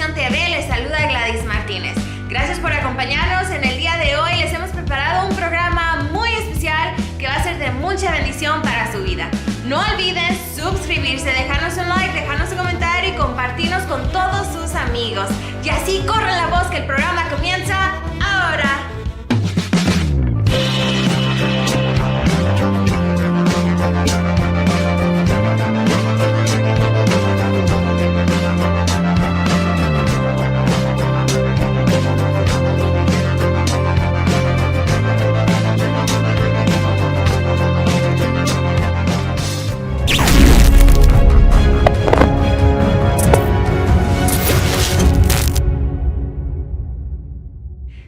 Visión TV, les saluda Gladys Martínez. Gracias por acompañarnos. En el día de hoy les hemos preparado un programa muy especial que va a ser de mucha bendición para su vida. No olviden suscribirse, dejarnos un like, dejarnos un comentario y compartirnos con todos sus amigos. Y así corre la voz que el programa comienza ahora.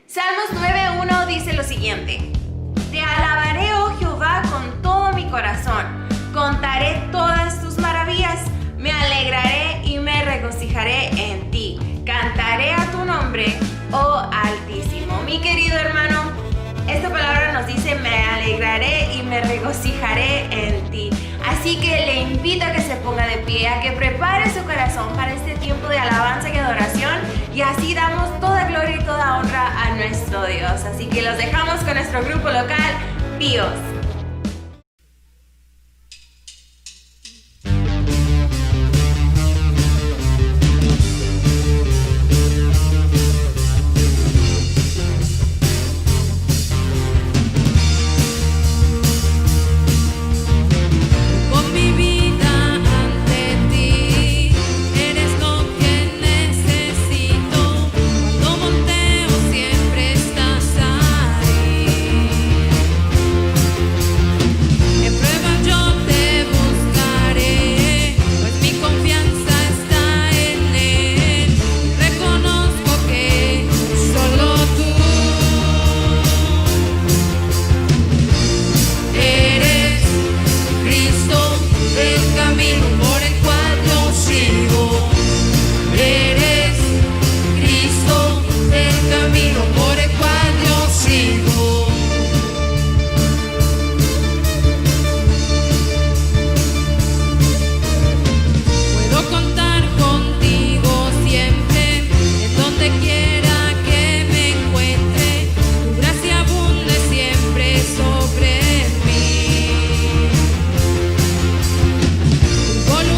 Salmos 9:1 dice lo siguiente: Te alabaré, oh Jehová, con todo mi corazón. Contaré todas tus maravillas. Me alegraré y me regocijaré en ti. Cantaré a tu nombre, oh Altísimo. Mi querido hermano, esta palabra nos dice: me alegraré y me regocijaré en ti. Así que le invito a que se ponga de pie, a que prepare su corazón para este tiempo de alabanza y adoración, y así damos toda gloria y toda honra a nuestro Dios. Así que los dejamos con nuestro grupo local, Píos. Voluntad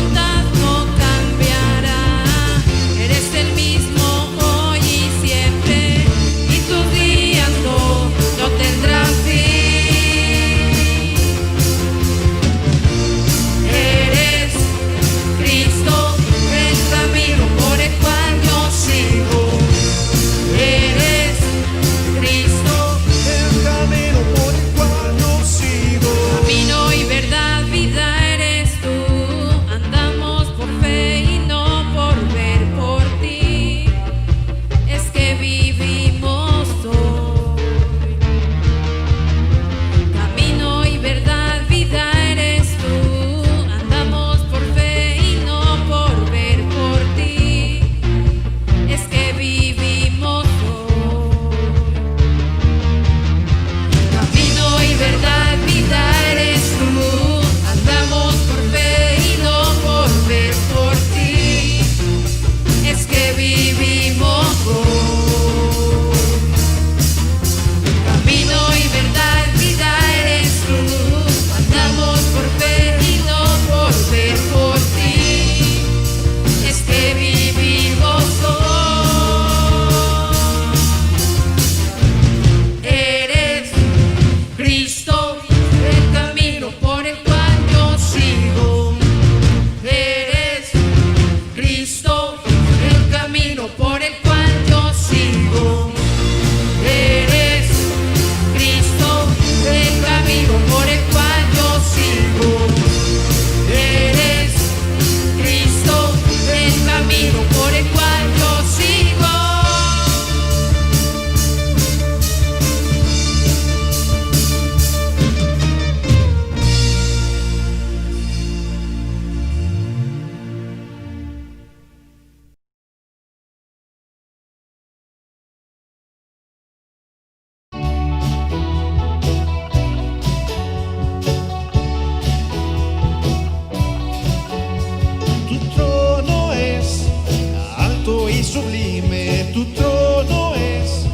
sublime tu trono es,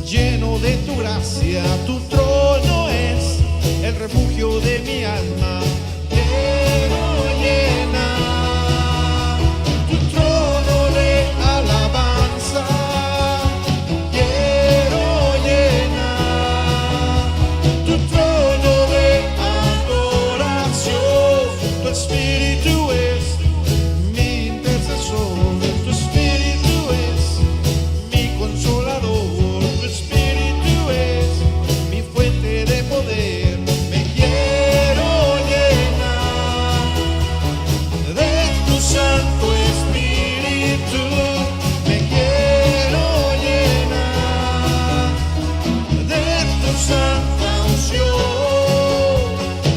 lleno de tu gracia, tu trono es el refugio de mi alma. Quiero llenar tu trono de alabanza, quiero llenar tu trono de adoración. Tu espíritu es mi intercesor, tu espíritu es mi consolador, tu espíritu es mi fuente de poder. Me quiero llenar de tu Santo Espíritu, me quiero llenar de tu santa unción.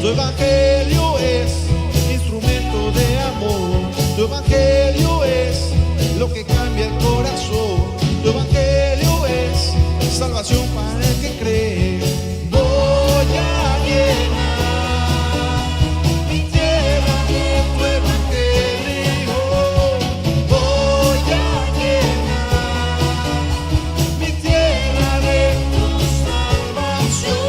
Tu evangelio es instrumento de amor, tu evangelio es lo que cambia el corazón, tu evangelio es salvación para el que cree. Voy a llenar mi tierra de tu evangelio, voy a llenar mi tierra de tu salvación.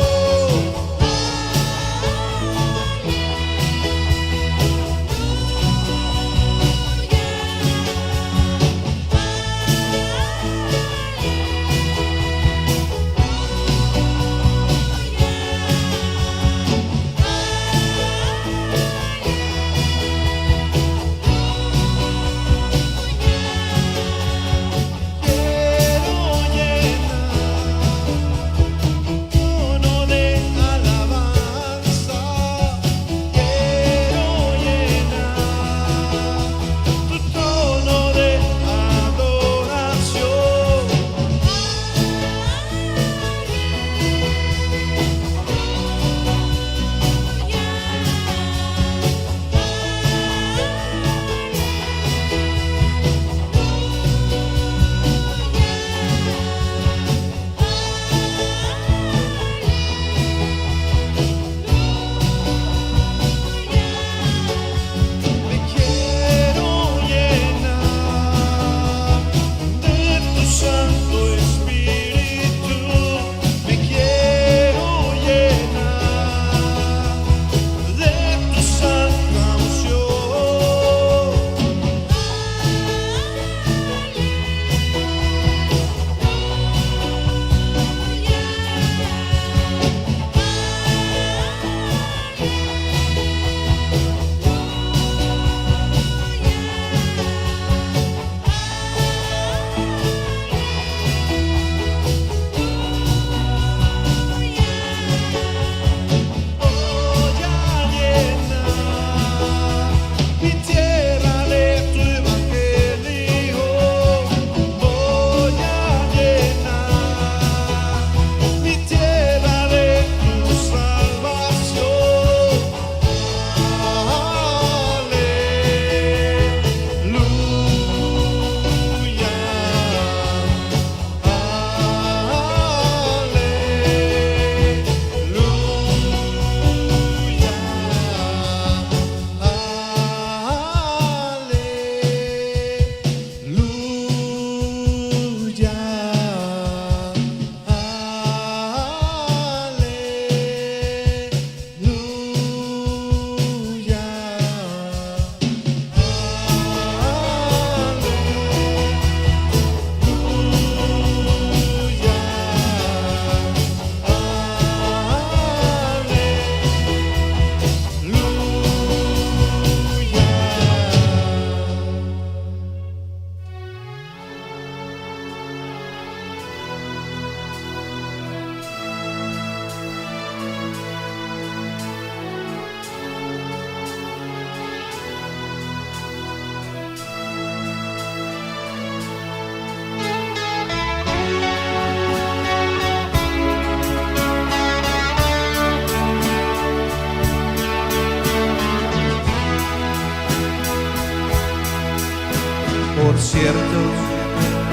Por cierto,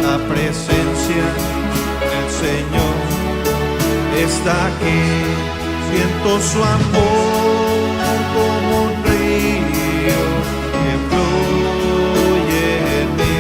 la presencia del Señor está aquí. Siento su amor como un río que fluye en mí.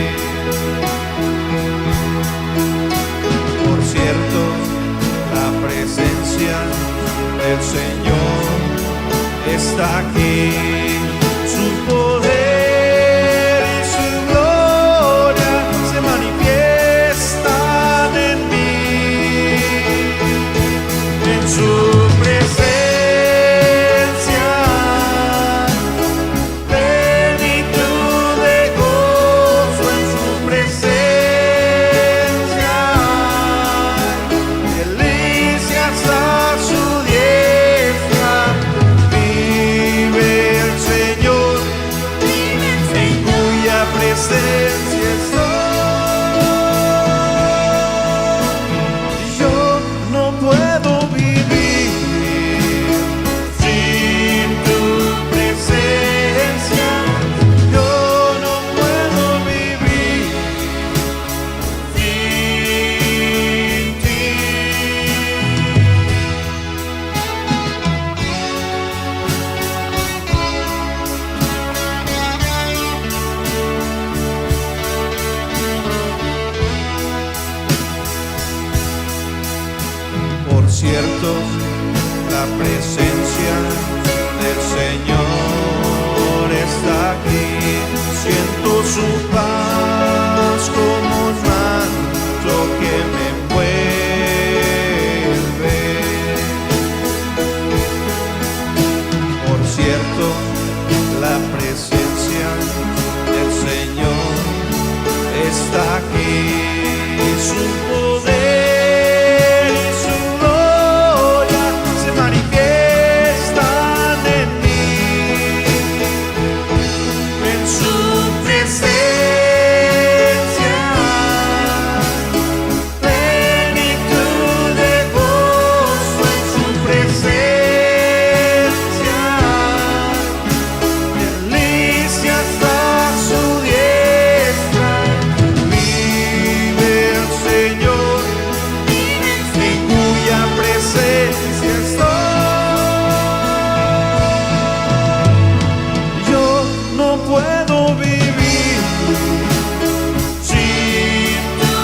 siento la presencia del Señor está aquí. Siento su paz como un manto que me envuelve. Por cierto, la presencia del Señor está aquí. Su poder y su gloria se manifiestan en mí. En su presencia, plenitud de gozo. En su presencia, delicias a su diestra. Vive el Señor, en cuya presencia estoy. Yo no puedo vivir sin tu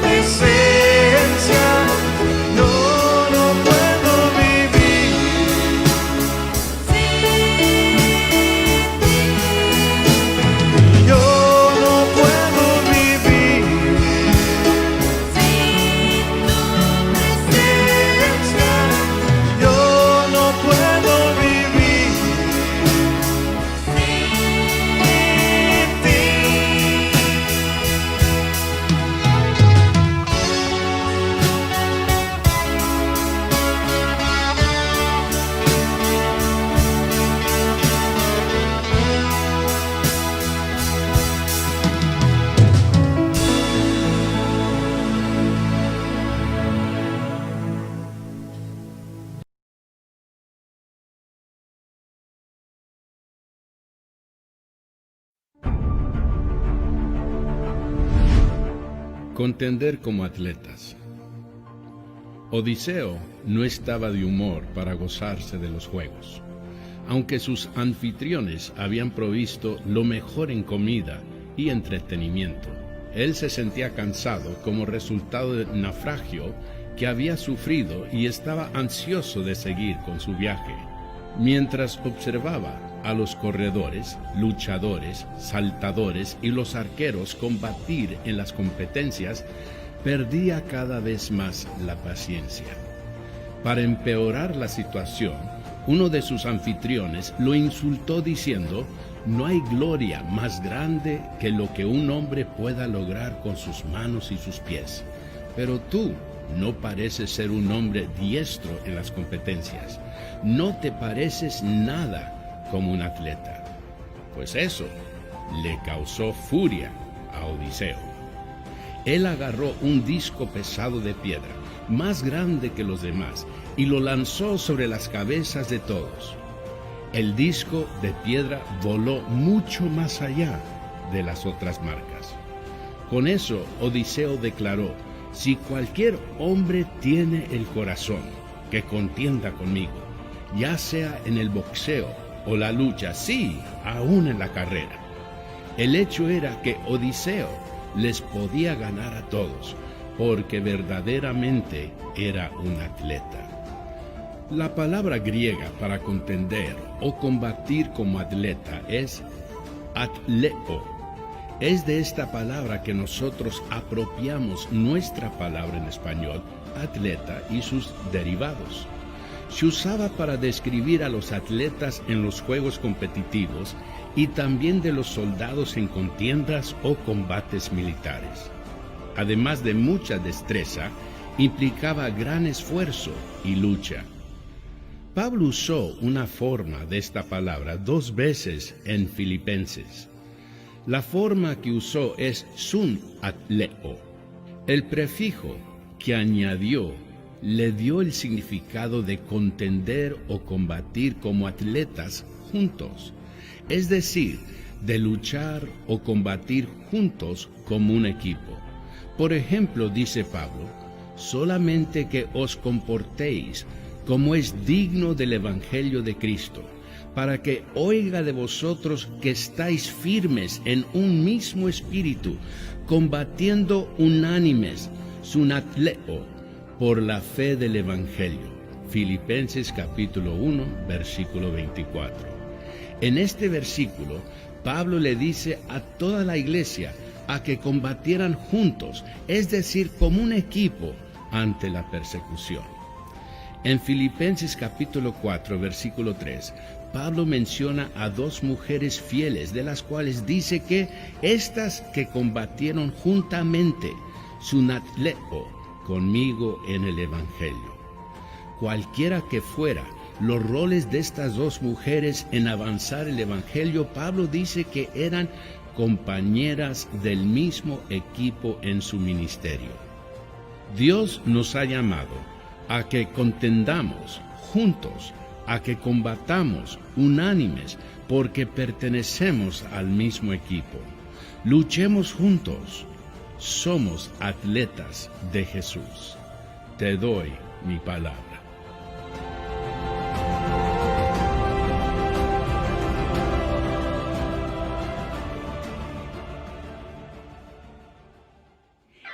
presencia. Yo no puedo vivir sin ti. Yo no puedo vivir sin tu presencia. Yo no puedo vivir sin ti. Contender como atletas. Odiseo no estaba de humor para gozarse de los juegos. Aunque sus anfitriones habían provisto lo mejor en comida y entretenimiento, él se sentía cansado como resultado del naufragio que había sufrido y estaba ansioso de seguir con su viaje. Mientras observaba a los corredores, luchadores, saltadores y los arqueros combatir en las competencias, perdía cada vez más la paciencia. Para empeorar la situación, uno de sus anfitriones lo insultó diciendo: «No hay gloria más grande que lo que un hombre pueda lograr con sus manos y sus pies. Pero tú no pareces ser un hombre diestro en las competencias. No te pareces nada como un atleta». Pues eso le causó furia a Odiseo. Él agarró un disco pesado de piedra, más grande que los demás, y lo lanzó sobre las cabezas de todos. El disco de piedra voló mucho más allá de las otras marcas. Con eso, Odiseo declaró: «Si cualquier hombre tiene el corazón, que contienda conmigo, ya sea en el boxeo o la lucha, sí, aún en la carrera». El hecho era que Odiseo les podía ganar a todos, porque verdaderamente era un atleta. La palabra griega para contender o combatir como atleta es atleo. Es de esta palabra que nosotros apropiamos nuestra palabra en español, atleta, y sus derivados. Se usaba para describir a los atletas en los juegos competitivos y también de los soldados en contiendas o combates militares. Además de mucha destreza, implicaba gran esfuerzo y lucha. Pablo usó una forma de esta palabra 2 veces en Filipenses. La forma que usó es sun atleo. El prefijo que añadió le dio el significado de contender o combatir como atletas juntos, es decir, de luchar o combatir juntos como un equipo. Por ejemplo, dice Pablo: «Solamente que os comportéis como es digno del Evangelio de Cristo, para que oiga de vosotros que estáis firmes en un mismo espíritu, combatiendo unánimes, sunatleo, por la fe del Evangelio, Filipenses capítulo 1, versículo 24. En este versículo, Pablo le dice a toda la iglesia a que combatieran juntos, es decir, como un equipo ante la persecución. En Filipenses capítulo 4, versículo 3, Pablo menciona a dos mujeres fieles, de las cuales dice que estas que combatieron juntamente, sunatleo, conmigo en el Evangelio. Cualquiera que fuera los roles de estas dos mujeres en avanzar el Evangelio, Pablo dice que eran compañeras del mismo equipo en su ministerio. Dios nos ha llamado a que contendamos juntos, a que combatamos unánimes, porque pertenecemos al mismo equipo. Luchemos juntos. Somos atletas de Jesús. Te doy mi palabra.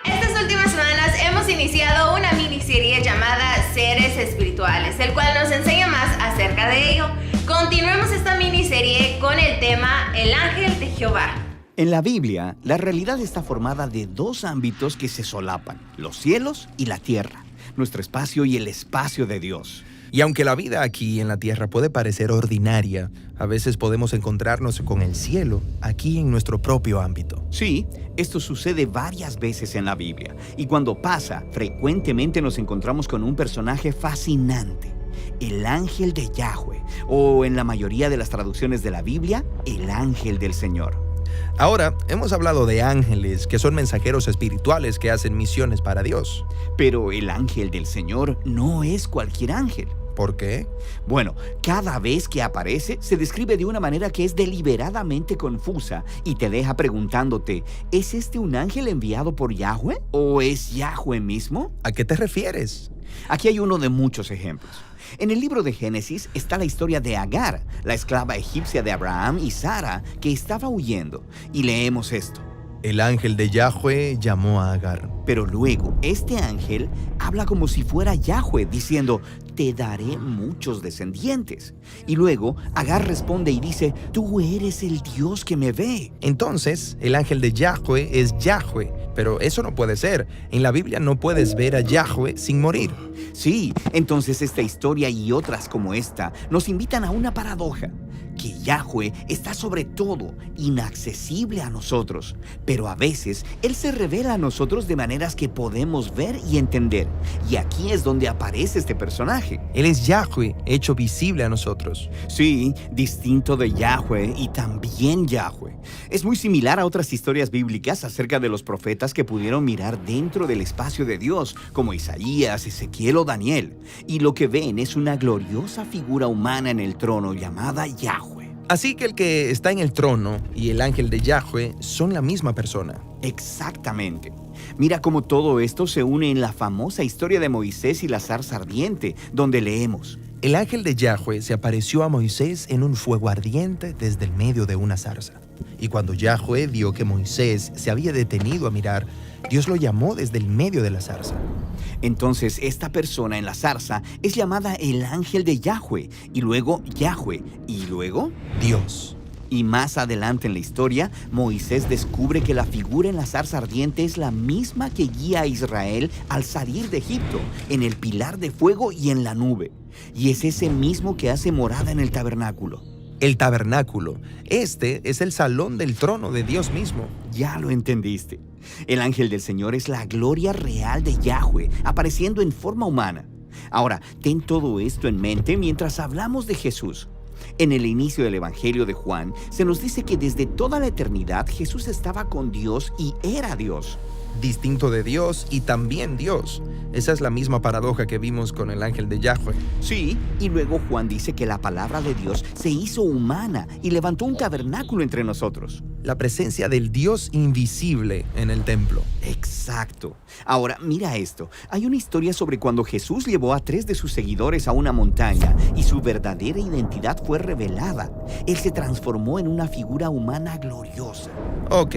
Estas últimas semanas hemos iniciado una miniserie llamada Seres Espirituales, el cual nos enseña más acerca de ello. Continuemos esta miniserie con el tema El Ángel de Jehová. En la Biblia, la realidad está formada de dos ámbitos que se solapan, los cielos y la tierra, nuestro espacio y el espacio de Dios. Y aunque la vida aquí en la tierra puede parecer ordinaria, a veces podemos encontrarnos con el cielo aquí en nuestro propio ámbito. Sí, esto sucede varias veces en la Biblia, y cuando pasa, frecuentemente nos encontramos con un personaje fascinante, el ángel de Yahweh, o en la mayoría de las traducciones de la Biblia, el ángel del Señor. Ahora, hemos hablado de ángeles, que son mensajeros espirituales que hacen misiones para Dios. Pero el ángel del Señor no es cualquier ángel. ¿Por qué? Bueno, cada vez que aparece, se describe de una manera que es deliberadamente confusa y te deja preguntándote, ¿es este un ángel enviado por Yahweh o es Yahweh mismo? ¿A qué te refieres? Aquí hay uno de muchos ejemplos. En el libro de Génesis está la historia de Agar, la esclava egipcia de Abraham y Sara, que estaba huyendo. Y leemos esto. El ángel de Yahweh llamó a Agar. Pero luego, este ángel habla como si fuera Yahweh, diciendo, te daré muchos descendientes. Y luego, Agar responde y dice, tú eres el Dios que me ve. Entonces, el ángel de Yahweh es Yahweh, pero eso no puede ser. En la Biblia no puedes ver a Yahweh sin morir. Sí, entonces esta historia y otras como esta nos invitan a una paradoja. Que Yahweh está sobre todo, inaccesible a nosotros, pero a veces Él se revela a nosotros de maneras que podemos ver y entender. Y aquí es donde aparece este personaje. Él es Yahweh, hecho visible a nosotros. Sí, distinto de Yahweh y también Yahweh. Es muy similar a otras historias bíblicas acerca de los profetas que pudieron mirar dentro del espacio de Dios, como Isaías, Ezequiel o Daniel. Y lo que ven es una gloriosa figura humana en el trono llamada Yahweh. Así que el que está en el trono y el ángel de Yahweh son la misma persona. Exactamente. Mira cómo todo esto se une en la famosa historia de Moisés y la zarza ardiente, donde leemos. El ángel de Yahweh se apareció a Moisés en un fuego ardiente desde el medio de una zarza. Y cuando Yahweh vio que Moisés se había detenido a mirar, Dios lo llamó desde el medio de la zarza. Entonces esta persona en la zarza es llamada el ángel de Yahweh, y luego Yahweh, y luego Dios. Y más adelante en la historia, Moisés descubre que la figura en la zarza ardiente es la misma que guía a Israel al salir de Egipto, en el pilar de fuego y en la nube. Y es ese mismo que hace morada en el tabernáculo. El tabernáculo. Este es el salón del trono de Dios mismo. Ya lo entendiste. El ángel del Señor es la gloria real de Yahweh, apareciendo en forma humana. Ahora, ten todo esto en mente mientras hablamos de Jesús. En el inicio del Evangelio de Juan, se nos dice que desde toda la eternidad Jesús estaba con Dios y era Dios. Distinto de Dios y también Dios. Esa es la misma paradoja que vimos con el ángel de Yahweh. Sí, y luego Juan dice que la palabra de Dios se hizo humana y levantó un tabernáculo entre nosotros. la presencia del Dios invisible en el templo. Exacto. Ahora, mira esto. Hay una historia sobre cuando Jesús llevó a 3 de sus seguidores a una montaña y su verdadera identidad fue revelada. Él se transformó en una figura humana gloriosa. Ok,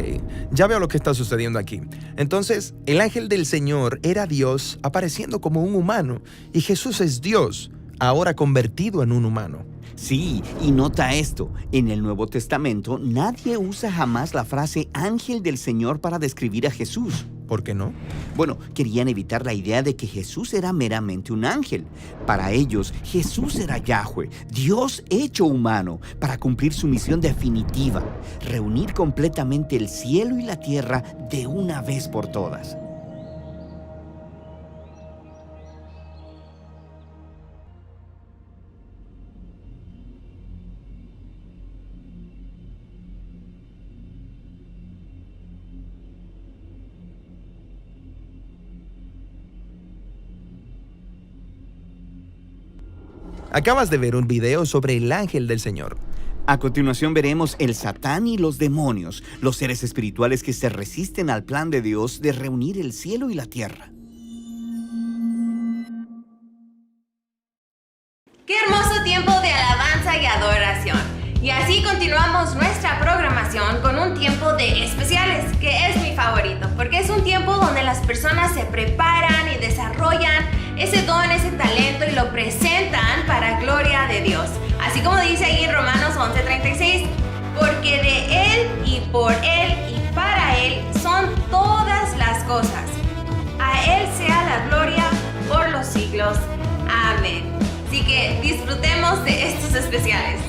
ya veo lo que está sucediendo aquí. Entonces, el ángel del Señor era Dios apareciendo como un humano y Jesús es Dios, ahora convertido en un humano. Sí, y nota esto. En el Nuevo Testamento nadie usa jamás la frase ángel del Señor para describir a Jesús. ¿Por qué no? Bueno, querían evitar la idea de que Jesús era meramente un ángel. Para ellos, Jesús era Yahweh, Dios hecho humano, para cumplir su misión definitiva, reunir completamente el cielo y la tierra de una vez por todas. Acabas de ver un video sobre el ángel del Señor. A continuación veremos el Satán y los demonios, los seres espirituales que se resisten al plan de Dios de reunir el cielo y la tierra. ¡Qué hermoso tiempo de alabanza y adoración! Y así continuamos nuestra programación con un tiempo de especiales, que es mi favorito, porque es un tiempo donde las personas se preparan y desarrollan ese don, ese talento y lo presentan para gloria de Dios. Así como dice ahí en Romanos 11:36, porque de Él y por Él y para Él son todas las cosas. A Él sea la gloria por los siglos. Amén. Así que disfrutemos de estos especiales.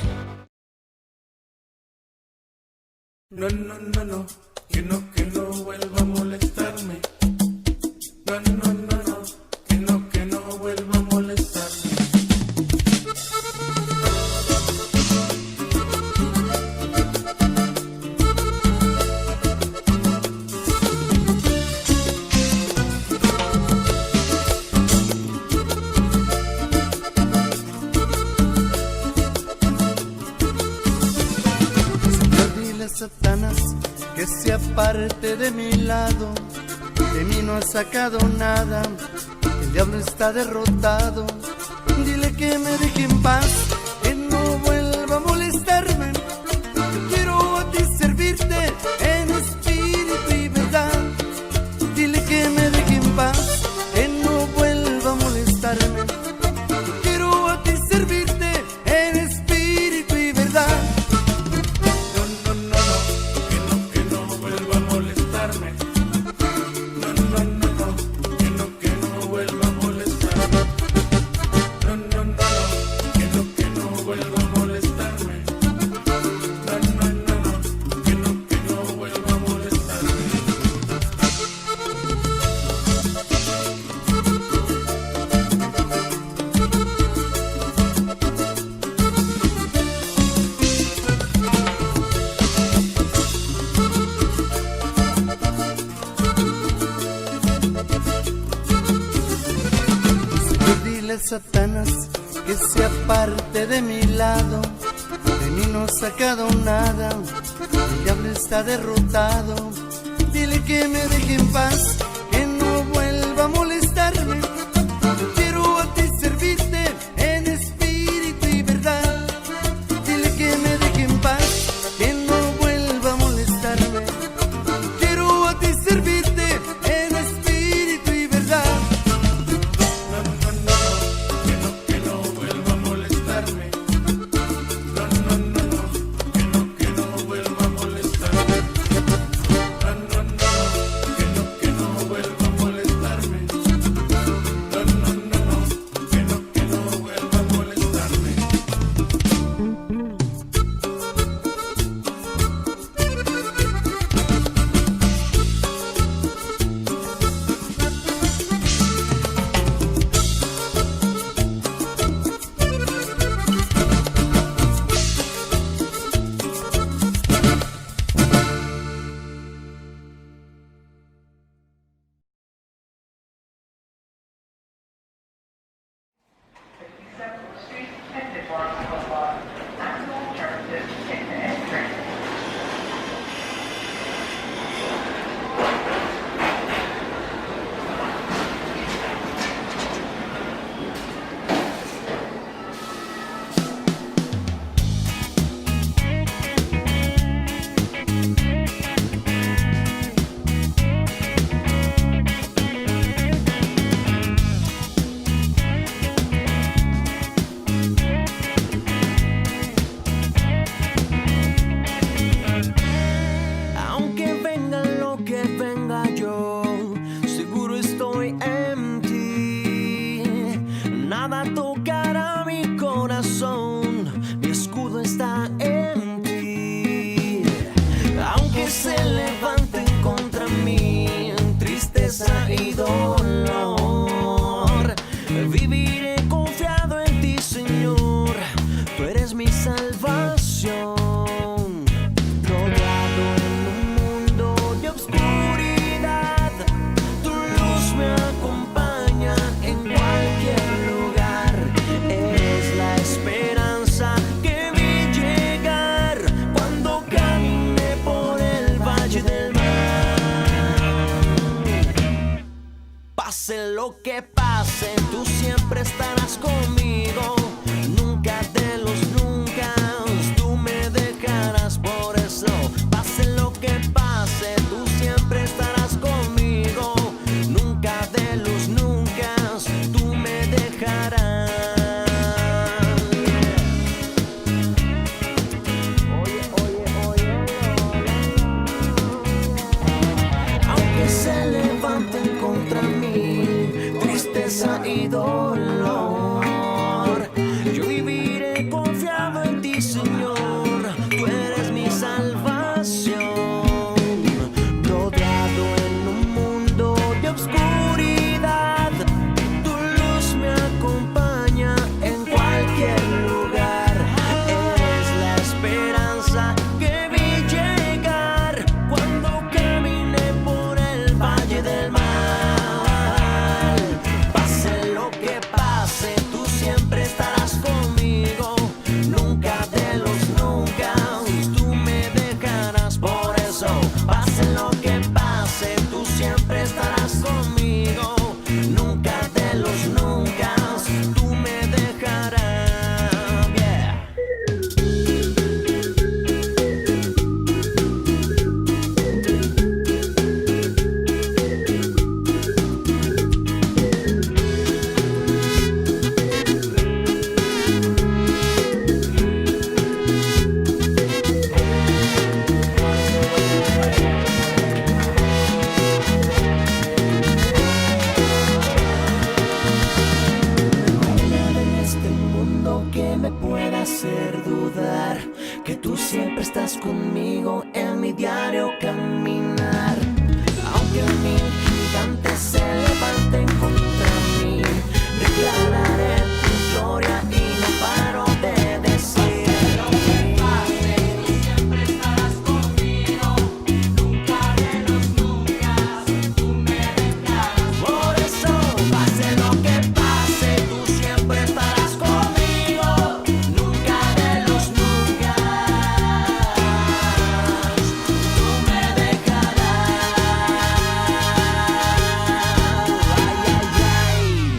No, no, no, no, que no vuelva a molestarme. No, no, no, no, que no vuelva a molestarme. Satanás, que se aparte de mi lado, de mí no ha sacado nada, el diablo está derrotado, dile que me deje en paz, que no vuelva a molestarme, yo quiero a ti servirte en espíritu y verdad, dile que me deje en paz, que no vuelva a molestarme, yo quiero a ti servirte en espíritu y verdad. Satanás, que se aparte de mi lado, de mí no ha sacado nada, el diablo está derrotado, dile que me deje en paz, que no vuelva a molestarme, yo quiero a ti servirte en espíritu y verdad, dile que me deje en paz, que no vuelva a molestarme, yo quiero a ti servirte en espíritu y verdad. aunque se levanten contra mí tristeza y dolor, viviré confiado en ti, Señor, tú eres mi salvación. Rodeado en un mundo de obscuridad, tu luz me acompaña en cualquier lugar. Eres la esperanza que vi llegar cuando caminé por el valle del mar. Pase lo que pase, tú siempre estarás conmigo. Nunca de los nunca, tú me dejarás, por eso. Pase lo que pase, tú siempre estarás conmigo. Nunca de los nunca, tú me dejarás. Aunque se levanten contra mí tristeza y dolor, yo viviré confiado en ti, Señor, tú eres mi salvación. Rodeado en un mundo de obscuridad, tu luz me acompaña en cualquier lugar. Eres la esperanza que vi llegar cuando caminé por el valle del mar. Pase lo que pase, tú siempre estarás conmigo. Nunca de los nunca, tú me dejarás, por eso. Pase lo que pase, tú siempre estarás conmigo. Nunca de los nunca, tú me dejarás. Yeah. En este mundo que me pueda hacer dudar que tú siempre estás conmigo en mi diario caminar. Aunque mil gigantes se levanten contra mí, declararé tu gloria y no paro de decir. Lo que pase, tú siempre estarás conmigo. Nunca de los nunca, tú me dejarás. Por eso, pase lo que pase, tú siempre estarás conmigo. Nunca de los nunca, tú me dejarás. Ay, ay, ay.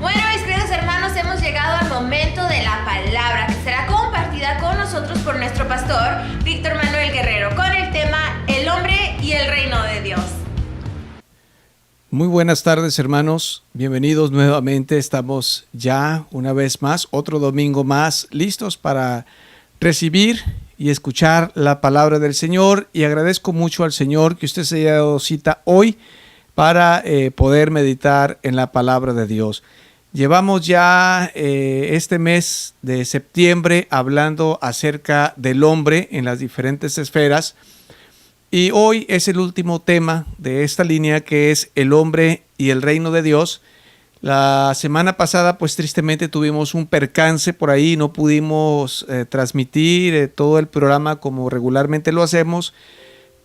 Bueno, mis queridos hermanos, hemos llegado al momento de la palabra que será compartida con nosotros por nuestro pastor Víctor Manuel Guerrero con el tema El hombre y el reino de Dios. Muy buenas tardes, hermanos. Bienvenidos nuevamente. Estamos ya una vez más, otro domingo más, listos para recibir y escuchar la palabra del Señor. Y agradezco mucho al Señor que usted se haya dado cita hoy para poder meditar en la palabra de Dios. Llevamos ya este mes de septiembre hablando acerca del hombre en las diferentes esferas. Y hoy es el último tema de esta línea, que es el hombre y el reino de Dios. La semana pasada, pues tristemente tuvimos un percance por ahí, no pudimos transmitir todo el programa como regularmente lo hacemos,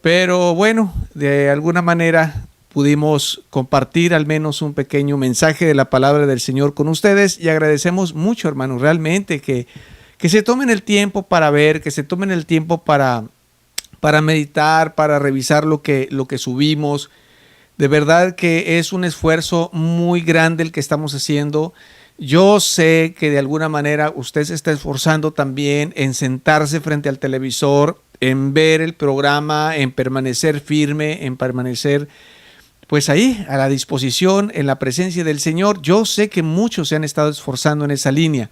pero bueno, de alguna manera pudimos compartir al menos un pequeño mensaje de la palabra del Señor con ustedes, y agradecemos mucho, hermanos, realmente que se tomen el tiempo para ver, que se tomen el tiempo para meditar, para revisar lo que subimos. De verdad que es un esfuerzo muy grande el que estamos haciendo. Yo sé que de alguna manera usted se está esforzando también en sentarse frente al televisor, en ver el programa, en permanecer firme, en permanecer pues ahí a la disposición, en la presencia del Señor. Yo sé que muchos se han estado esforzando en esa línea.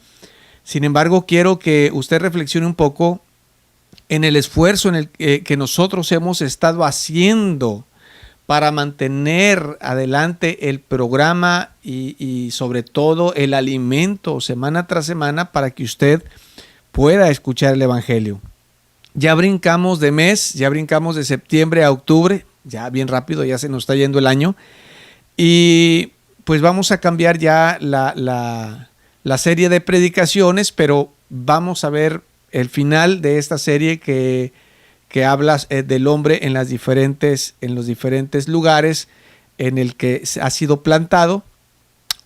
Sin embargo, quiero que usted reflexione un poco en el esfuerzo en el que nosotros hemos estado haciendo para mantener adelante el programa y sobre todo el alimento semana tras semana para que usted pueda escuchar el Evangelio. Ya brincamos de mes, ya brincamos de septiembre a octubre, ya bien rápido, ya se nos está yendo el año. Y pues vamos a cambiar ya la serie de predicaciones, pero vamos a ver el final de esta serie que habla del hombre en los diferentes lugares en el que ha sido plantado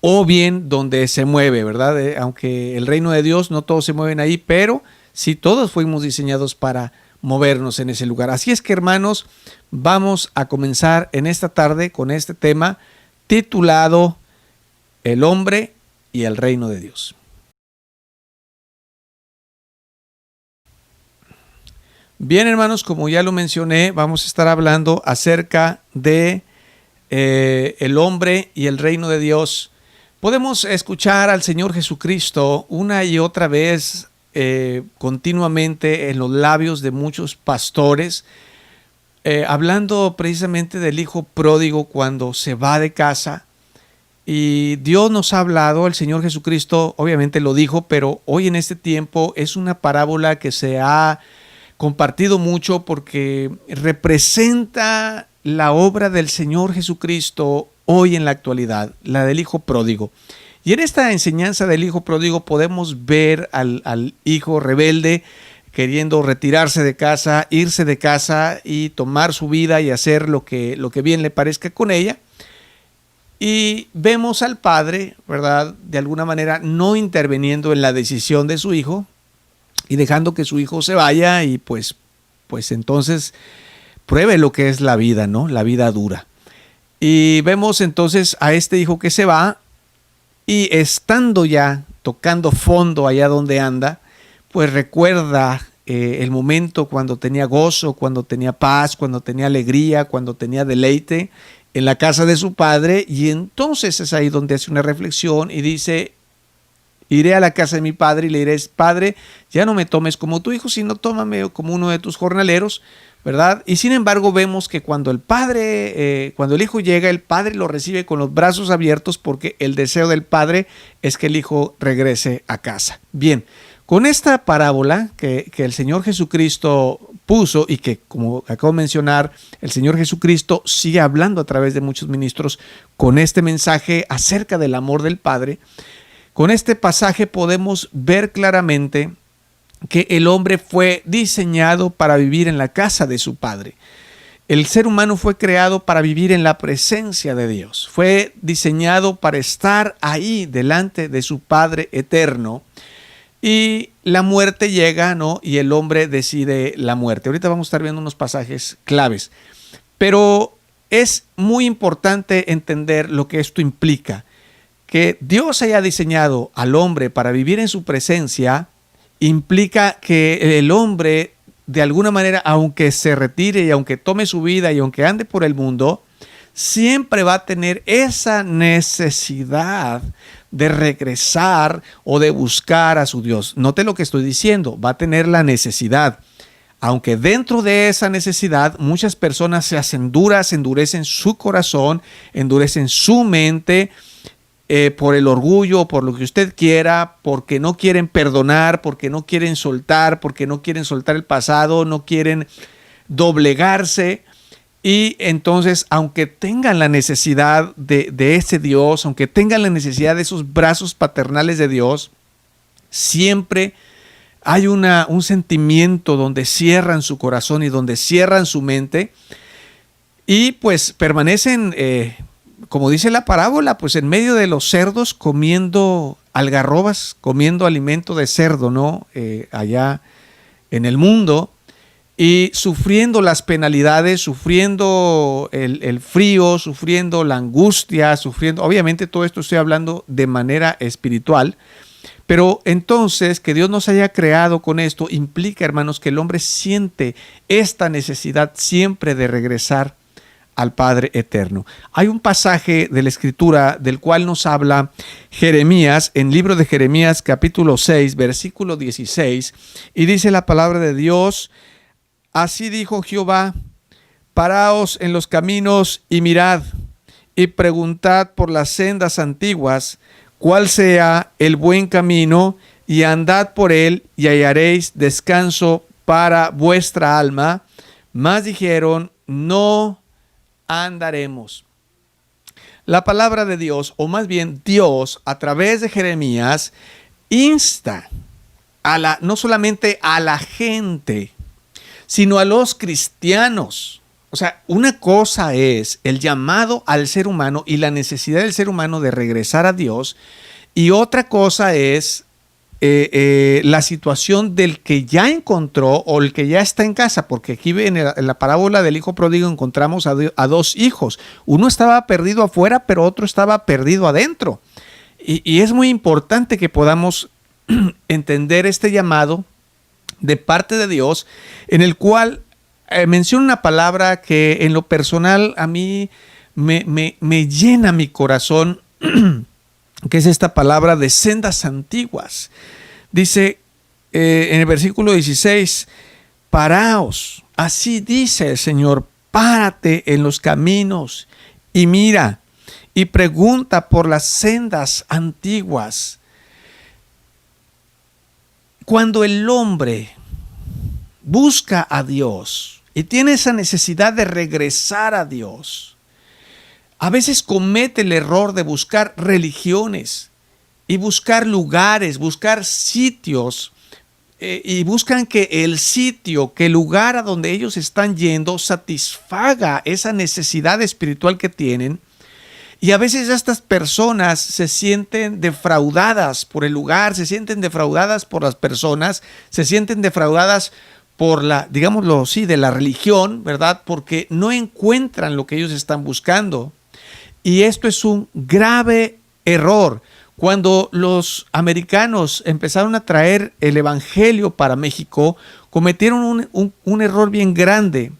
o bien donde se mueve, ¿verdad? Aunque el reino de Dios no todos se mueven ahí, pero sí todos fuimos diseñados para movernos en ese lugar. Así es que, hermanos, vamos a comenzar en esta tarde con este tema titulado El hombre y el reino de Dios. Bien, hermanos, como ya lo mencioné, vamos a estar hablando acerca de el hombre y el reino de Dios. Podemos escuchar al Señor Jesucristo una y otra vez continuamente en los labios de muchos pastores, hablando precisamente del hijo pródigo cuando se va de casa. Y Dios nos ha hablado, el Señor Jesucristo obviamente lo dijo, pero hoy en este tiempo es una parábola que se ha compartido mucho porque representa la obra del Señor Jesucristo hoy en la actualidad, la del hijo pródigo. Y en esta enseñanza del hijo pródigo podemos ver al hijo rebelde queriendo retirarse de casa, irse de casa y tomar su vida y hacer lo que bien le parezca con ella. Y vemos al padre, ¿verdad?, de alguna manera no interviniendo en la decisión de su hijo y dejando que su hijo se vaya y pues entonces pruebe lo que es la vida, ¿no? La vida dura. Y vemos entonces a este hijo que se va y estando ya tocando fondo allá donde anda, pues recuerda el momento cuando tenía gozo, cuando tenía paz, cuando tenía alegría, cuando tenía deleite en la casa de su padre, y entonces es ahí donde hace una reflexión y dice: iré a la casa de mi padre y le diré: Padre, ya no me tomes como tu hijo, sino tómame como uno de tus jornaleros, ¿verdad? Y sin embargo vemos que cuando el hijo llega, el padre lo recibe con los brazos abiertos porque el deseo del padre es que el hijo regrese a casa. Bien, con esta parábola que el Señor Jesucristo puso y que, como acabo de mencionar, el Señor Jesucristo sigue hablando a través de muchos ministros con este mensaje acerca del amor del Padre, con este pasaje podemos ver claramente que el hombre fue diseñado para vivir en la casa de su Padre. El ser humano fue creado para vivir en la presencia de Dios. Fue diseñado para estar ahí delante de su Padre eterno. Y la muerte llega, ¿no? Y el hombre decide la muerte. Ahorita vamos a estar viendo unos pasajes claves. Pero es muy importante entender lo que esto implica. Que Dios haya diseñado al hombre para vivir en su presencia implica que el hombre, de alguna manera, aunque se retire y aunque tome su vida y aunque ande por el mundo, siempre va a tener esa necesidad de regresar o de buscar a su Dios. Note lo que estoy diciendo, va a tener la necesidad. Aunque dentro de esa necesidad muchas personas se hacen duras, endurecen su corazón, endurecen su mente, por el orgullo, por lo que usted quiera, porque no quieren perdonar, porque no quieren soltar el pasado, no quieren doblegarse. Y entonces, aunque tengan la necesidad de ese Dios, aunque tengan la necesidad de esos brazos paternales de Dios, siempre hay un sentimiento donde cierran su corazón y donde cierran su mente y pues permanecen, como dice la parábola, pues en medio de los cerdos comiendo algarrobas, comiendo alimento de cerdo, ¿no? Allá en el mundo. Y sufriendo las penalidades, sufriendo el frío, sufriendo la angustia, obviamente todo esto estoy hablando de manera espiritual, pero entonces que Dios nos haya creado con esto implica, hermanos, que el hombre siente esta necesidad siempre de regresar al Padre eterno. Hay un pasaje de la Escritura del cual nos habla Jeremías, en el libro de Jeremías capítulo 6, versículo 16, y dice la palabra de Dios: así dijo Jehová, paraos en los caminos y mirad, y preguntad por las sendas antiguas, cuál sea el buen camino, y andad por él, y hallaréis descanso para vuestra alma. Mas dijeron, no andaremos. La palabra de Dios, o más bien Dios, a través de Jeremías, insta no solamente a la gente, sino a los cristianos. O sea, una cosa es el llamado al ser humano y la necesidad del ser humano de regresar a Dios, y otra cosa es la situación del que ya encontró o el que ya está en casa, porque aquí en la parábola del hijo pródigo encontramos a dos hijos. Uno estaba perdido afuera, pero otro estaba perdido adentro. Y es muy importante que podamos entender este llamado de parte de Dios, en el cual menciona una palabra que en lo personal a mí me llena mi corazón, que es esta palabra de sendas antiguas. Dice en el versículo 16, paraos, así dice el Señor, párate en los caminos y mira y pregunta por las sendas antiguas. Cuando el hombre busca a Dios y tiene esa necesidad de regresar a Dios, a veces comete el error de buscar religiones y buscar lugares, buscar sitios, y buscan que el lugar a donde ellos están yendo satisfaga esa necesidad espiritual que tienen. Y a veces estas personas se sienten defraudadas por el lugar, se sienten defraudadas por las personas, se sienten defraudadas por digámoslo así, de la religión, ¿verdad? Porque no encuentran lo que ellos están buscando. Y esto es un grave error. Cuando los americanos empezaron a traer el evangelio para México, cometieron un error bien grande,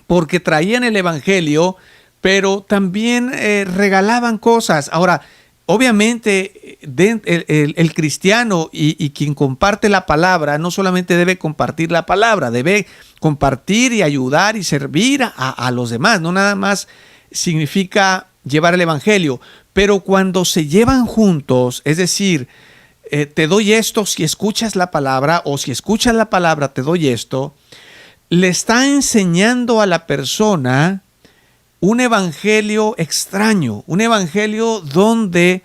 porque traían el evangelio, pero también regalaban cosas. Ahora, obviamente, el cristiano y quien comparte la palabra no solamente debe compartir la palabra, debe compartir y ayudar y servir a los demás. No nada más significa llevar el evangelio, pero cuando se llevan juntos, es decir, te doy esto si escuchas la palabra, o si escuchas la palabra te doy esto, le está enseñando a la persona un evangelio extraño, un evangelio donde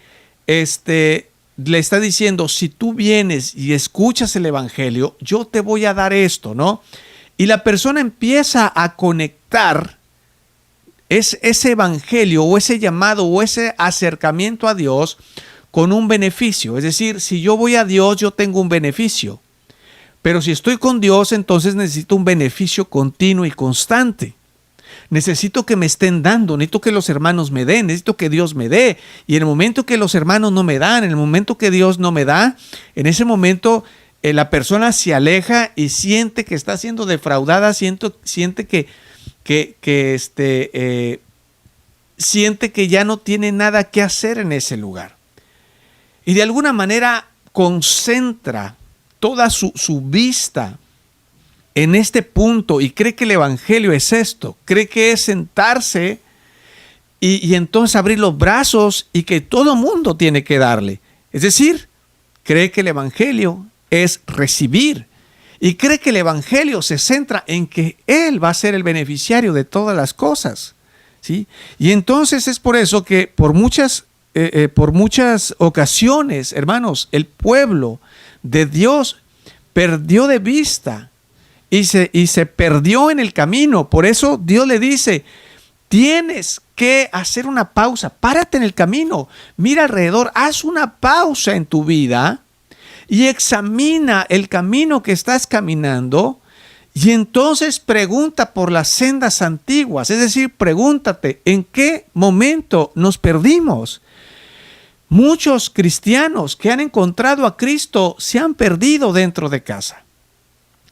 le está diciendo, si tú vienes y escuchas el evangelio, yo te voy a dar esto, ¿no? Y la persona empieza a conectar ese evangelio o ese llamado o ese acercamiento a Dios con un beneficio. Es decir, si yo voy a Dios, yo tengo un beneficio. Pero si estoy con Dios, entonces necesito un beneficio continuo y constante. Necesito que me estén dando, necesito que los hermanos me den, necesito que Dios me dé. Y en el momento que los hermanos no me dan, en el momento que Dios no me da, en ese momento la persona se aleja y siente que está siendo defraudada, siente que siente que ya no tiene nada que hacer en ese lugar. Y de alguna manera concentra toda su vista en este punto y cree que el evangelio es esto, cree que es sentarse y entonces abrir los brazos y que todo mundo tiene que darle. Es decir, cree que el evangelio es recibir. Y cree que el evangelio se centra en que él va a ser el beneficiario de todas las cosas, ¿sí? Y entonces es por eso que por muchas ocasiones, hermanos, el pueblo de Dios perdió de vista y se perdió en el camino. Por eso Dios le dice, tienes que hacer una pausa, párate en el camino, mira alrededor, haz una pausa en tu vida y examina el camino que estás caminando, y entonces pregunta por las sendas antiguas. Es decir, pregúntate, ¿en qué momento nos perdimos? Muchos cristianos que han encontrado a Cristo se han perdido dentro de casa.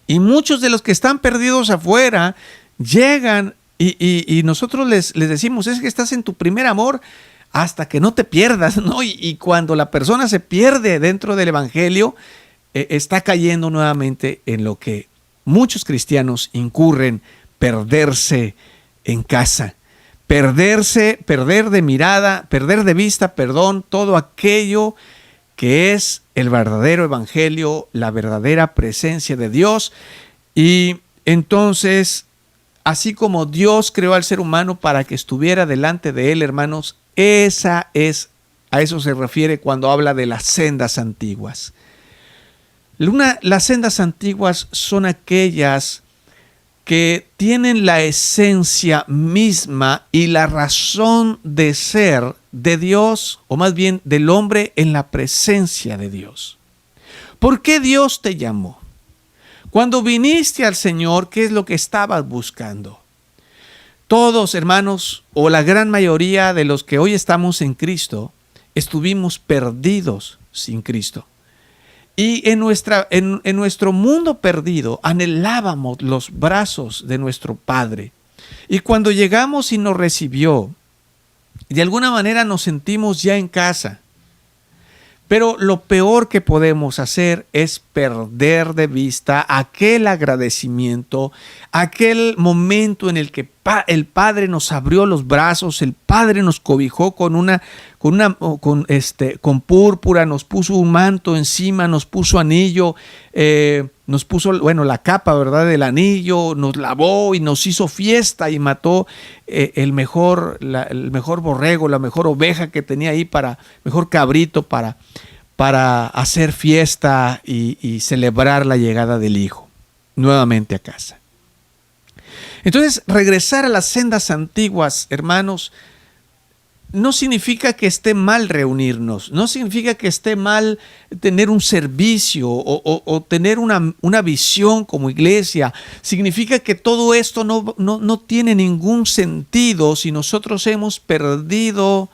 Y muchos de los que están perdidos afuera llegan Y nosotros les decimos, es que estás en tu primer amor hasta que no te pierdas, ¿no? Y cuando la persona se pierde dentro del evangelio, está cayendo nuevamente en lo que muchos cristianos incurren: perderse en casa, perder de mirada, perder de vista, todo aquello que es el verdadero evangelio, la verdadera presencia de Dios. Y entonces, así como Dios creó al ser humano para que estuviera delante de él, hermanos, a eso se refiere cuando habla de las sendas antiguas. Las sendas antiguas son aquellas que tienen la esencia misma y la razón de ser de Dios, o más bien del hombre en la presencia de Dios. ¿Por qué Dios te llamó? Cuando viniste al Señor, ¿qué es lo que estabas buscando? Todos, hermanos, o la gran mayoría de los que hoy estamos en Cristo, estuvimos perdidos sin Cristo. Y en nuestro mundo perdido anhelábamos los brazos de nuestro Padre. Y cuando llegamos y nos recibió, de alguna manera nos sentimos ya en casa. Pero lo peor que podemos hacer es perder de vista aquel agradecimiento, aquel momento en el que el Padre nos abrió los brazos, el Padre nos cobijó con púrpura, nos puso un manto encima, nos puso anillo, nos puso, la capa, ¿verdad?, del anillo, nos lavó y nos hizo fiesta y mató el mejor borrego, la mejor oveja que tenía ahí, mejor cabrito para hacer fiesta y celebrar la llegada del Hijo nuevamente a casa. Entonces, regresar a las sendas antiguas, hermanos, no significa que esté mal reunirnos, no significa que esté mal tener un servicio o tener una visión como iglesia. Significa que todo esto no tiene ningún sentido si nosotros hemos perdido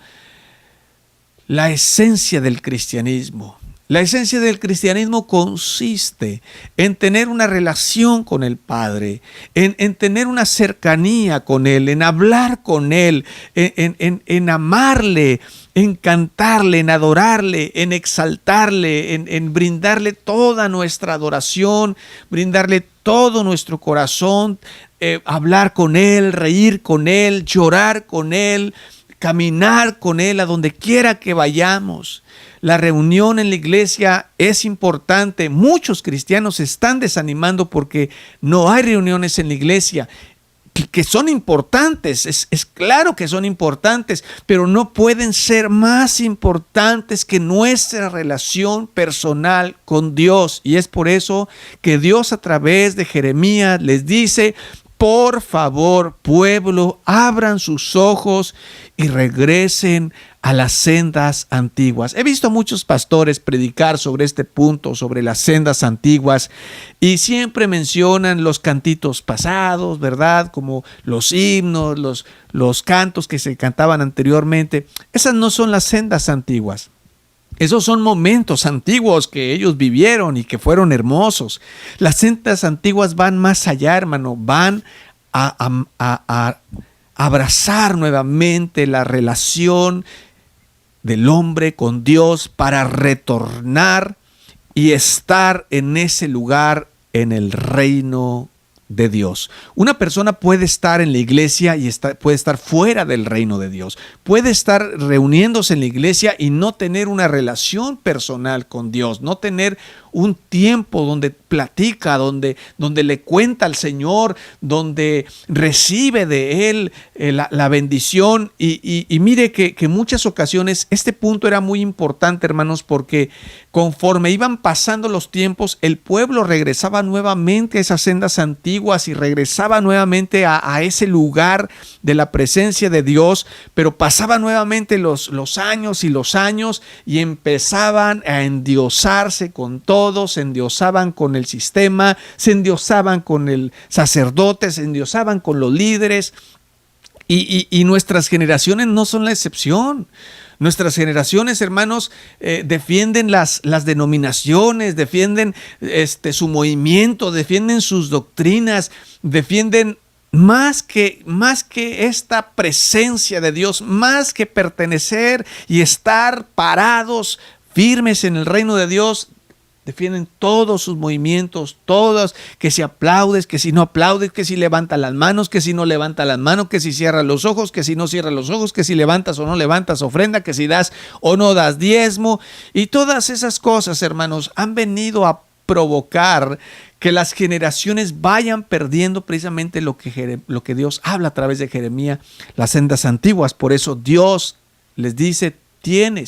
la esencia del cristianismo. La esencia del cristianismo consiste en tener una relación con el Padre, en tener una cercanía con Él, en hablar con Él, en amarle, en cantarle, en adorarle, en exaltarle, en brindarle toda nuestra adoración, brindarle todo nuestro corazón, hablar con Él, reír con Él, llorar con Él, caminar con Él a donde quiera que vayamos. La reunión en la iglesia es importante. Muchos cristianos se están desanimando porque no hay reuniones en la iglesia, que son importantes, es claro que son importantes, pero no pueden ser más importantes que nuestra relación personal con Dios. Y es por eso que Dios, a través de Jeremías, les dice: por favor, pueblo, abran sus ojos y regresen a las sendas antiguas. He visto a muchos pastores predicar sobre este punto, sobre las sendas antiguas, y siempre mencionan los cantitos pasados, ¿verdad? Como los himnos, los cantos que se cantaban anteriormente. Esas no son las sendas antiguas. Esos son momentos antiguos que ellos vivieron y que fueron hermosos. Las sendas antiguas van más allá, hermano. Van a abrazar nuevamente la relación del hombre con Dios para retornar y estar en ese lugar, en el reino de Dios. Una persona puede estar en la iglesia y puede estar fuera del reino de Dios. Puede estar reuniéndose en la iglesia y no tener una relación personal con Dios, no tener un tiempo donde platica, donde le cuenta al Señor, donde recibe de Él la bendición. Y mire que en muchas ocasiones este punto era muy importante, hermanos, porque conforme iban pasando los tiempos, el pueblo regresaba nuevamente a esas sendas antiguas y regresaba nuevamente a ese lugar de la presencia de Dios, pero pasaban nuevamente los años y empezaban a endiosarse con todo. Se endiosaban con el sistema, se endiosaban con el sacerdote, se endiosaban con los líderes, y nuestras generaciones no son la excepción. Nuestras generaciones, hermanos, defienden las denominaciones, defienden su movimiento, defienden sus doctrinas, defienden más que esta presencia de Dios, más que pertenecer y estar parados, firmes en el reino de Dios, defienden todos sus movimientos, todos, que si aplaudes, que si no aplaudes, que si levanta las manos, que si no levanta las manos, que si cierra los ojos, que si no cierra los ojos, que si levantas o no levantas ofrenda, que si das o no das diezmo. Y todas esas cosas, hermanos, han venido a provocar que las generaciones vayan perdiendo precisamente lo que Dios habla a través de Jeremías, las sendas antiguas. Por eso Dios les dice, tiene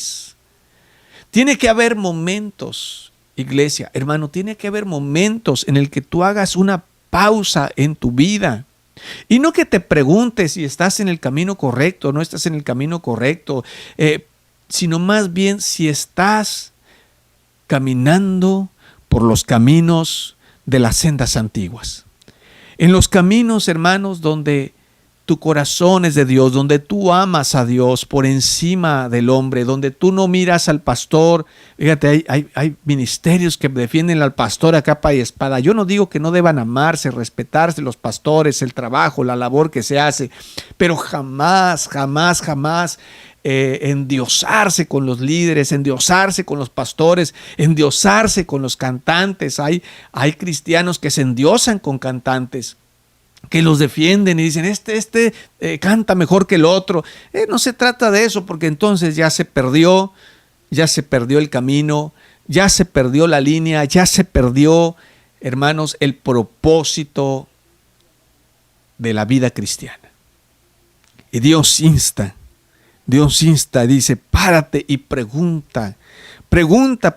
que haber momentos, iglesia, hermano, tiene que haber momentos en el que tú hagas una pausa en tu vida. Y no que te preguntes si estás en el camino correcto o no estás en el camino correcto, sino más bien si estás caminando por los caminos de las sendas antiguas. En los caminos, hermanos, donde tu corazón es de Dios, donde tú amas a Dios por encima del hombre, donde tú no miras al pastor. Fíjate, hay ministerios que defienden al pastor a capa y espada. Yo no digo que no deban amarse, respetarse los pastores, el trabajo, la labor que se hace, pero jamás endiosarse con los líderes, endiosarse con los pastores, endiosarse con los cantantes. Hay cristianos que se endiosan con cantantes, que los defienden y dicen, este canta mejor que el otro. No se trata de eso, porque entonces ya se perdió el camino, ya se perdió la línea, ya se perdió, hermanos, el propósito de la vida cristiana. Y Dios insta, dice, párate y pregunta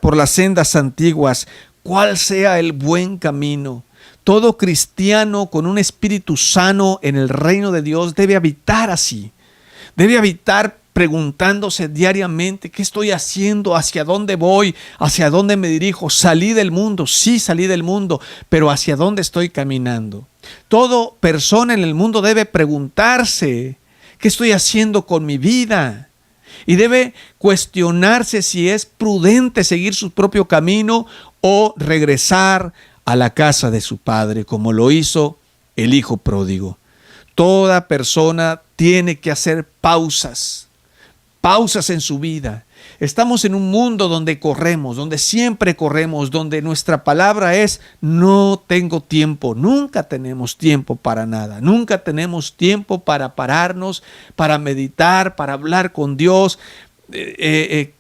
por las sendas antiguas, cuál sea el buen camino. Todo cristiano con un espíritu sano en el reino de Dios debe habitar así. Debe habitar preguntándose diariamente, ¿qué estoy haciendo? ¿Hacia dónde voy? ¿Hacia dónde me dirijo? Salí del mundo, sí salí del mundo, pero ¿hacia dónde estoy caminando? Toda persona en el mundo debe preguntarse, ¿qué estoy haciendo con mi vida? Y debe cuestionarse si es prudente seguir su propio camino o regresar a la casa de su padre, como lo hizo el hijo pródigo. Toda persona tiene que hacer pausas en su vida. Estamos en un mundo donde corremos, donde siempre corremos, donde nuestra palabra es no tengo tiempo. Nunca tenemos tiempo para nada. Nunca tenemos tiempo para pararnos, para meditar, para hablar con Dios.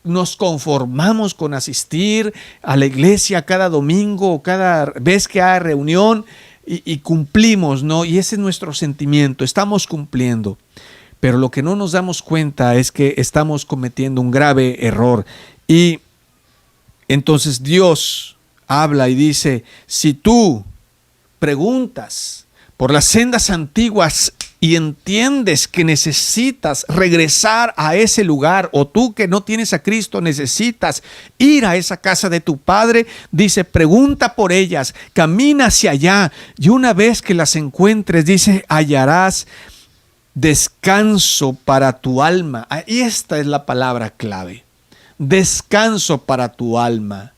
Nos conformamos con asistir a la iglesia cada domingo, cada vez que hay reunión y cumplimos, ¿no? Y ese es nuestro sentimiento, estamos cumpliendo. Pero lo que no nos damos cuenta es que estamos cometiendo un grave error. Y entonces Dios habla y dice, si tú preguntas por las sendas antiguas y entiendes que necesitas regresar a ese lugar, o tú que no tienes a Cristo necesitas ir a esa casa de tu Padre, dice, pregunta por ellas, camina hacia allá, y una vez que las encuentres, dice, hallarás descanso para tu alma. Y esta es la palabra clave, descanso para tu alma.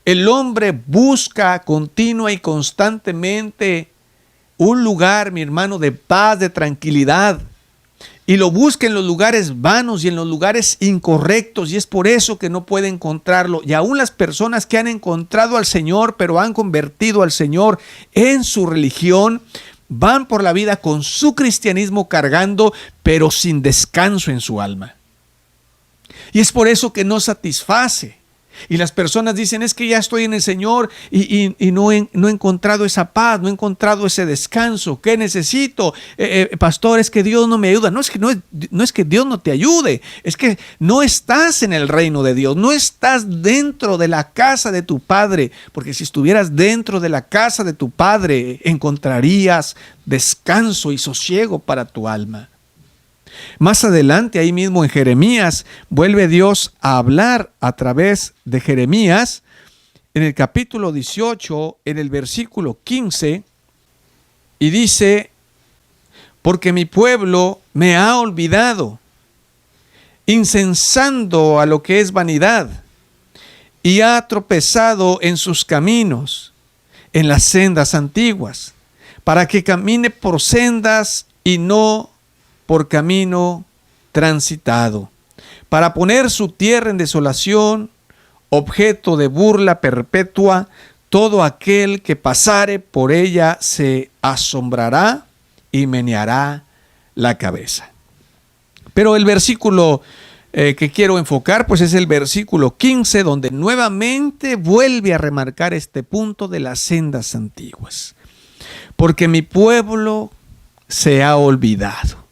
El hombre busca continua y constantemente un lugar, mi hermano, de paz, de tranquilidad, y lo busca en los lugares vanos y en los lugares incorrectos, y es por eso que no puede encontrarlo. Y aún las personas que han encontrado al Señor, pero han convertido al Señor en su religión, van por la vida con su cristianismo cargando, pero sin descanso en su alma. Y es por eso que no satisface. Y las personas dicen, es que ya estoy en el Señor y no he encontrado esa paz, no he encontrado ese descanso. ¿Qué necesito? Pastor, es que Dios no me ayuda. No es que Dios no te ayude, es que no estás en el reino de Dios, no estás dentro de la casa de tu Padre, porque si estuvieras dentro de la casa de tu Padre, encontrarías descanso y sosiego para tu alma. Más adelante, ahí mismo en Jeremías, vuelve Dios a hablar a través de Jeremías en el capítulo 18, en el versículo 15, y dice, porque mi pueblo me ha olvidado, incensando a lo que es vanidad, y ha tropezado en sus caminos, en las sendas antiguas, para que camine por sendas y no por camino transitado, para poner su tierra en desolación, objeto de burla perpetua. Todo aquel que pasare por ella se asombrará y meneará la cabeza. Pero el versículo que quiero enfocar, pues es el versículo 15, donde nuevamente vuelve a remarcar este punto de las sendas antiguas. Porque mi pueblo se ha olvidado.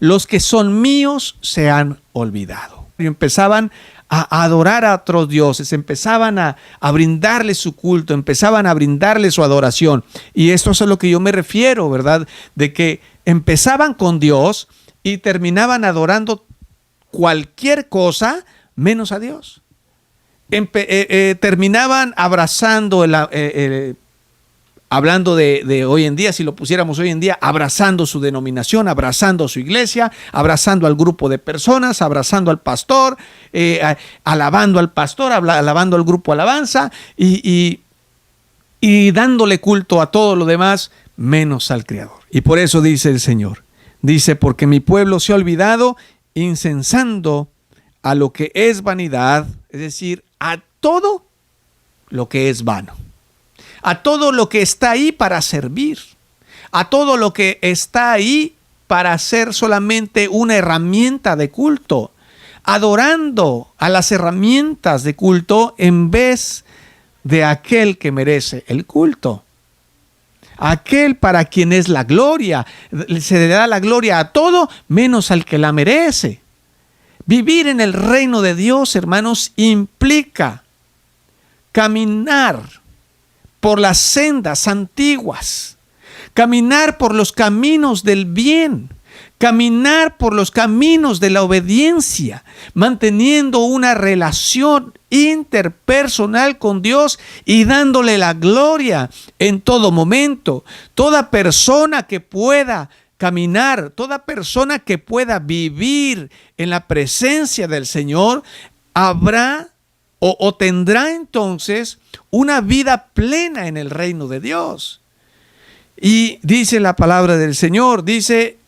Los que son míos se han olvidado. Y empezaban a adorar a otros dioses, empezaban a brindarle su culto, empezaban a brindarle su adoración. Y esto es a lo que yo me refiero, ¿verdad? De que empezaban con Dios y terminaban adorando cualquier cosa menos a Dios. Terminaban abrazando, hablando de hoy en día, si lo pusiéramos hoy en día, abrazando su denominación, abrazando su iglesia, abrazando al grupo de personas, abrazando al pastor, alabando al pastor, alabando al grupo alabanza y dándole culto a todo lo demás menos al Creador. Y por eso dice el Señor, dice, porque mi pueblo se ha olvidado, incensando a lo que es vanidad, es decir, a todo lo que es vano. A todo lo que está ahí para servir, a todo lo que está ahí para ser solamente una herramienta de culto, adorando a las herramientas de culto en vez de aquel que merece el culto. Aquel para quien es la gloria, se le da la gloria a todo menos al que la merece. Vivir en el reino de Dios, hermanos, implica caminar por las sendas antiguas, caminar por los caminos del bien, caminar por los caminos de la obediencia, manteniendo una relación interpersonal con Dios y dándole la gloria en todo momento. Toda persona que pueda caminar, toda persona que pueda vivir en la presencia del Señor, habrá o tendrá entonces una vida plena en el reino de Dios. Y dice la palabra del Señor, dice,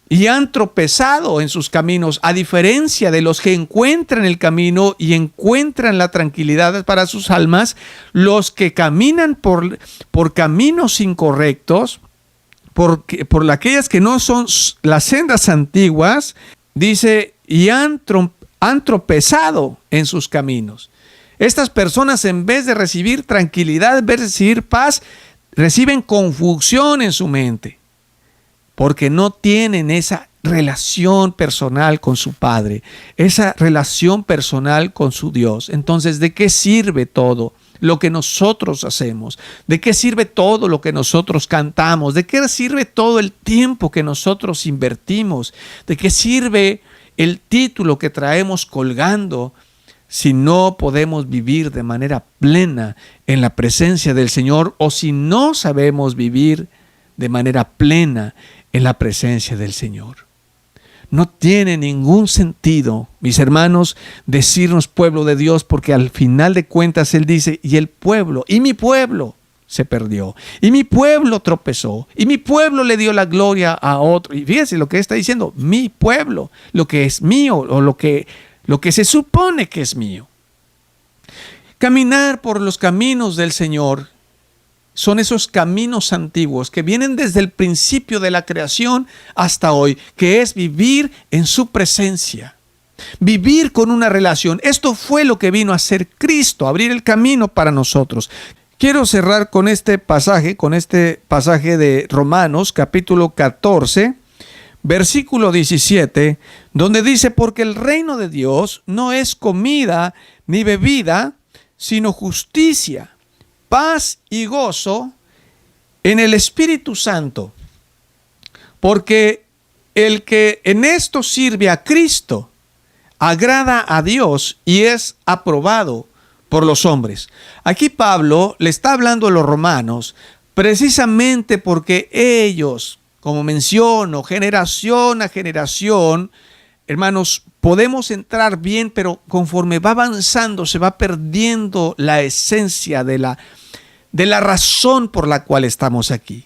y han tropezado en sus caminos, a diferencia de los que encuentran el camino y encuentran la tranquilidad para sus almas, los que caminan por caminos incorrectos, por aquellas que no son las sendas antiguas, dice, y han tropezado en sus caminos. Estas personas, en vez de recibir tranquilidad, en vez de recibir paz, reciben confusión en su mente, porque no tienen esa relación personal con su Padre, esa relación personal con su Dios. Entonces, ¿de qué sirve todo lo que nosotros hacemos? ¿De qué sirve todo lo que nosotros cantamos? ¿De qué sirve todo el tiempo que nosotros invertimos? ¿De qué sirve el título que traemos colgando si no podemos vivir de manera plena en la presencia del Señor, o si no sabemos vivir de manera plena en la presencia del Señor? No tiene ningún sentido, mis hermanos, decirnos pueblo de Dios, porque al final de cuentas Él dice, y el pueblo, y mi pueblo se perdió, y mi pueblo tropezó, y mi pueblo le dio la gloria a otro. Y fíjense lo que está diciendo, mi pueblo, lo que es mío, o lo que se supone que es mío. Caminar por los caminos del Señor son esos caminos antiguos que vienen desde el principio de la creación hasta hoy, que es vivir en su presencia, vivir con una relación. Esto fue lo que vino a hacer Cristo, abrir el camino para nosotros. Quiero cerrar con este pasaje de Romanos, capítulo 14, versículo 17, donde dice, porque el reino de Dios no es comida ni bebida, sino justicia, paz y gozo en el Espíritu Santo. Porque el que en esto sirve a Cristo agrada a Dios y es aprobado por los hombres. Aquí Pablo le está hablando a los romanos precisamente porque ellos, como menciono, generación a generación, hermanos, podemos entrar bien, pero conforme va avanzando se va perdiendo la esencia de la razón por la cual estamos aquí.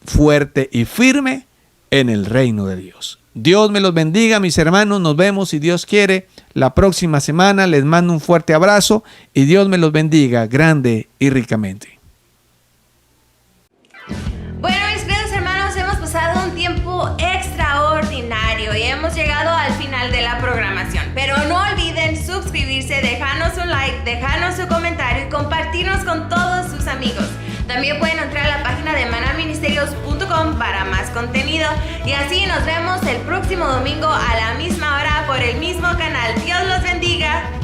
fuerte y firme en el reino de Dios. Dios me los bendiga, mis hermanos. Nos vemos, si Dios quiere, la próxima semana. Les mando un fuerte abrazo y Dios me los bendiga grande y ricamente. Bueno, mis queridos hermanos, hemos pasado un tiempo extraordinario y hemos llegado al final de la programación. Pero no olviden suscribirse, dejarnos un like, dejarnos su comentario y compartirnos con todos sus amigos. También pueden entrar a la página de manaministerios.com para más contenido. Y así nos vemos el próximo domingo a la misma hora por el mismo canal. Dios los bendiga.